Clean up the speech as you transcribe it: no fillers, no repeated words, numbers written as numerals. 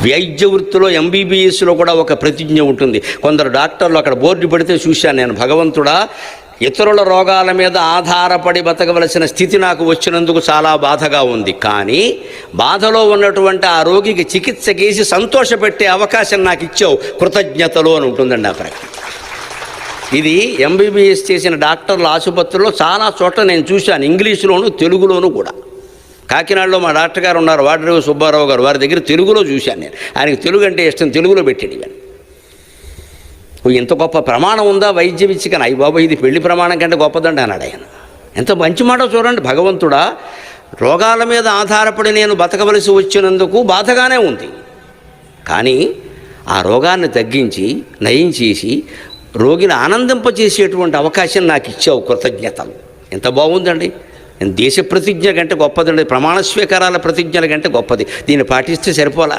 వైద్య వృత్తిలో ఎంబీబీఎస్లో కూడా ఒక ప్రతిజ్ఞ ఉంటుంది. కొందరు డాక్టర్లు అక్కడ బోర్డు పెడితే చూశాను నేను, భగవంతుడా ఇతరుల రోగాల మీద ఆధారపడి బతకవలసిన స్థితి నాకు వచ్చినందుకు చాలా బాధగా ఉంది, కానీ బాధలో ఉన్నటువంటి ఆ రోగికి చికిత్స చేసి సంతోషపెట్టే అవకాశం నాకు ఇచ్చావు, కృతజ్ఞతలు అని ఉంటుందండి ఆ ప్రకటన. ఇది ఎంబీబీఎస్ చేసిన డాక్టర్ల ఆసుపత్రిలో చాలా చోట్ల నేను చూశాను, ఇంగ్లీషులోను తెలుగులోను కూడా. కాకినాడలో మా డాక్టర్ గారు ఉన్నారు, వాడ్రేవు సుబ్బారావు గారు, వారి దగ్గర తెలుగులో చూశాను నేను. ఆయనకి తెలుగు అంటే ఇష్టం, తెలుగులో పెట్టాడు. ఇవన్నీ ఇంత గొప్ప ప్రమాణం ఉందా వైద్య విద్యకని? అయ్యి బాబు ఇది పెళ్లి ప్రమాణం కంటే గొప్పదండి అన్నాడు ఆయన. ఎంత మంచి మాట చూడండి. భగవంతుడా రోగాల మీద ఆధారపడి నేను బతకవలసి వచ్చినందుకు బాధగానే ఉంది, కానీ ఆ రోగాన్ని తగ్గించి నయం చేసి రోగిని ఆనందింపచేసేటువంటి అవకాశం నాకు ఇచ్చావు, కృతజ్ఞతలు. ఎంత బాగుందండి. దేశ ప్రతిజ్ఞ కంటే గొప్పదండి, ప్రమాణ స్వీకారాల ప్రతిజ్ఞల కంటే గొప్పది. దీన్ని పాటిస్తే సరిపోలా?